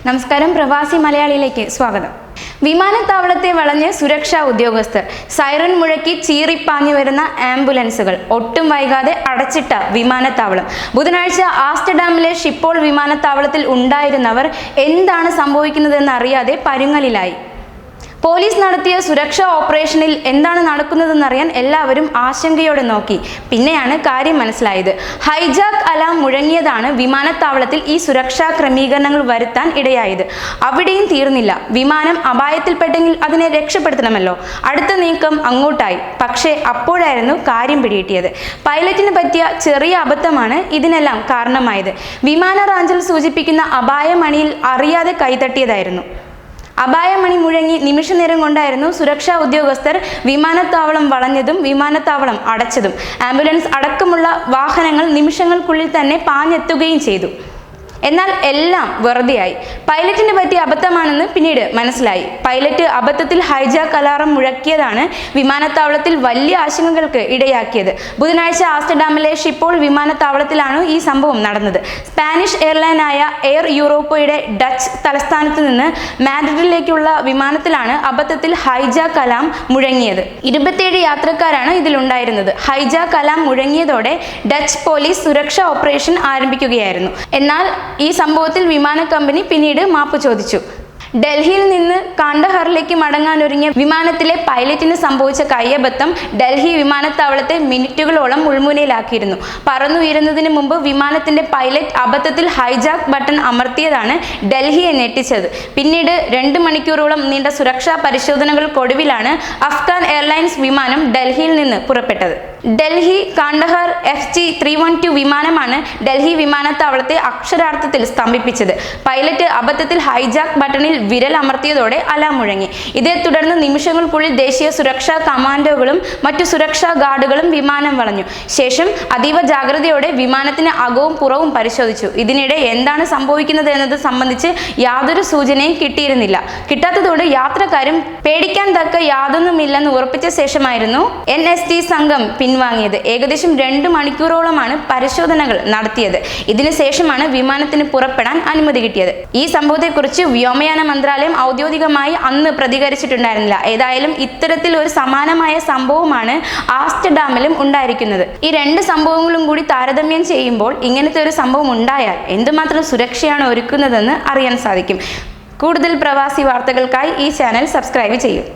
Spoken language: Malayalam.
നമസ്കാരം, പ്രവാസി മലയാളിയിലേക്ക് സ്വാഗതം. വിമാനത്താവളത്തെ വളഞ്ഞ് സുരക്ഷാ ഉദ്യോഗസ്ഥർ. സൈറൻ മുഴക്കി ചീറിപ്പാഞ്ഞു വരുന്ന ആംബുലൻസുകൾ. ഒട്ടും വൈകാതെ അടച്ചിട്ട വിമാനത്താവളം. ബുധനാഴ്ച ആംസ്റ്റർഡാമിലെ ഷിപ്പോൾ വിമാനത്താവളത്തിൽ ഉണ്ടായിരുന്നവർ എന്താണ് സംഭവിക്കുന്നതെന്ന് അറിയാതെ പരുങ്ങലിലായി. പോലീസ് നടത്തിയ സുരക്ഷാ ഓപ്പറേഷനിൽ എന്താണ് നടക്കുന്നതെന്നറിയാൻ എല്ലാവരും ആശങ്കയോടെ നോക്കി. പിന്നെയാണ് കാര്യം മനസ്സിലായത്. ഹൈജാക്ക് അലാം മുഴങ്ങിയതാണ് വിമാനത്താവളത്തിൽ ഈ സുരക്ഷാ ക്രമീകരണങ്ങൾ വരുത്താൻ ഇടയായത്. അവിടെയും തീർന്നില്ല. വിമാനം അപായത്തിൽപ്പെട്ടെങ്കിൽ അതിനെ രക്ഷപ്പെടുത്തണമല്ലോ. അടുത്ത നീക്കം അങ്ങോട്ടായി. പക്ഷേ അപ്പോഴായിരുന്നു കാര്യം പിടികിട്ടിയത്. പൈലറ്റിന് പറ്റിയ ചെറിയ അബദ്ധമാണ് ഇതിനെല്ലാം കാരണമായത്. വിമാന റാഞ്ചൽ സൂചിപ്പിക്കുന്ന അപായമണിയിൽ അറിയാതെ കൈതട്ടിയതായിരുന്നു. അപായമണി മുഴങ്ങി നിമിഷ നേരം കൊണ്ടായിരുന്നു സുരക്ഷാ ഉദ്യോഗസ്ഥർ വിമാനത്താവളം വളഞ്ഞതും വിമാനത്താവളം അടച്ചതും. ആംബുലൻസ് അടക്കമുള്ള വാഹനങ്ങൾ നിമിഷങ്ങൾക്കുള്ളിൽ തന്നെ പാഞ്ഞെത്തുകയും ചെയ്തു. എന്നാൽ എല്ലാം വെറുതെയായി. പൈലറ്റിന് പറ്റിയ അബദ്ധമാണെന്ന് പിന്നീട് മനസ്സിലായി. പൈലറ്റ് അബദ്ധത്തിൽ ഹൈജാക്ക് അലാറം മുഴക്കിയതാണ് വിമാനത്താവളത്തിൽ വലിയ ആശങ്കകൾക്ക് ഇടയാക്കിയത്. ബുധനാഴ്ച ആംസ്റ്റർഡാമിലെ ഷിപ്പോൾ വിമാനത്താവളത്തിലാണ് ഈ സംഭവം നടന്നത്. സ്പാനിഷ് എയർലൈനായ എയർ യൂറോപ്പയുടെ ഡച്ച് തലസ്ഥാനത്ത് നിന്ന് മാഡ്രിഡിലേക്കുള്ള വിമാനത്തിലാണ് അബദ്ധത്തിൽ ഹൈജാക്ക് അലാം മുഴങ്ങിയത്. 27 യാത്രക്കാരാണ് ഇതിലുണ്ടായിരുന്നത്. ഹൈജാക്ക് അലാം മുഴങ്ങിയതോടെ ഡച്ച് പോലീസ് സുരക്ഷാ ഓപ്പറേഷൻ ആരംഭിക്കുകയായിരുന്നു. എന്നാൽ ഈ സംഭവത്തിൽ വിമാന കമ്പനി പിന്നീട് മാപ്പ് ചോദിച്ചു. ഡൽഹിയിൽ നിന്ന് കാണ്ഡഹാറിലേക്ക് മടങ്ങാനൊരുങ്ങിയ വിമാനത്തിലെ പൈലറ്റിന് സംഭവിച്ച കയ്യബദ്ധം ഡൽഹി വിമാനത്താവളത്തെ മിനിറ്റുകളോളം മുൾമുനയിലാക്കിയിരുന്നു. പറന്നുയരുന്നതിന് മുമ്പ് വിമാനത്തിന്റെ പൈലറ്റ് അബദ്ധത്തിൽ ഹൈജാക്ക് ബട്ടൺ അമർത്തിയതാണ് ഡൽഹിയെ ഞെട്ടിച്ചത്. പിന്നീട് 2 മണിക്കൂറോളം നീണ്ട സുരക്ഷാ പരിശോധനകൾക്കൊടുവിലാണ് അഫ്ഗാൻ എയർലൈൻസ് വിമാനം ഡൽഹിയിൽ നിന്ന് പുറപ്പെട്ടത്. ഡൽഹി കാണ്ഡഹാർ FG312 വിമാനമാണ് ഡൽഹി വിമാനത്താവളത്തെ അക്ഷരാർത്ഥത്തിൽ സ്തംഭിപ്പിച്ചത്. പൈലറ്റ് അബദ്ധത്തിൽ ഹൈജാക്ക് ബട്ടണിൽ വിരൽ അമർത്തിയതോടെ അലാം മുഴങ്ങി. ഇതേ തുടർന്ന് നിമിഷങ്ങൾക്കുള്ളിൽ ദേശീയ സുരക്ഷാ കമാൻഡോകളും മറ്റു സുരക്ഷാ ഗാർഡുകളും വിമാനം വളഞ്ഞു. ശേഷം അതീവ ജാഗ്രതയോടെ വിമാനത്തിന് അകവും പുറവും പരിശോധിച്ചു. ഇതിനിടെ എന്താണ് സംഭവിക്കുന്നത് എന്നത് സംബന്ധിച്ച് യാതൊരു സൂചനയും കിട്ടിയിരുന്നില്ല. കിട്ടാത്തതോടെ യാത്രക്കാരും പേടിക്കാൻ തക്ക യാതൊന്നുമില്ലെന്ന് ഉറപ്പിച്ച ശേഷമായിരുന്നു NST സംഘം പിൻവാങ്ങിയത്. ഏകദേശം 2 മണിക്കൂറോളമാണ് പരിശോധനകൾ നടത്തിയത്. ഇതിനുശേഷമാണ് വിമാനത്തിന് പുറപ്പെടാൻ അനുമതി കിട്ടിയത്. ഈ സംഭവത്തെക്കുറിച്ച് വ്യോമയാന മന്ത്രാലയം ഔദ്യോഗികമായി അന്ന് പ്രതികരിച്ചിട്ടുണ്ടായിരുന്നില്ല. ഏതായാലും ഇത്തരത്തിൽ ഒരു സമാനമായ സംഭവമാണ് ആംസ്റ്റർഡാമിലും ഉണ്ടായിരിക്കുന്നത്. ഈ 2 സംഭവങ്ങളും കൂടി താരതമ്യം ചെയ്യുമ്പോൾ ഇങ്ങനത്തെ ഒരു സംഭവം ഉണ്ടായാൽ എന്തുമാത്രം സുരക്ഷയാണ് ഒരുക്കുന്നതെന്ന് അറിയാൻ സാധിക്കും. കൂടുതൽ പ്രവാസി വാർത്തകൾക്കായി ഈ ചാനൽ സബ്സ്ക്രൈബ് ചെയ്യും.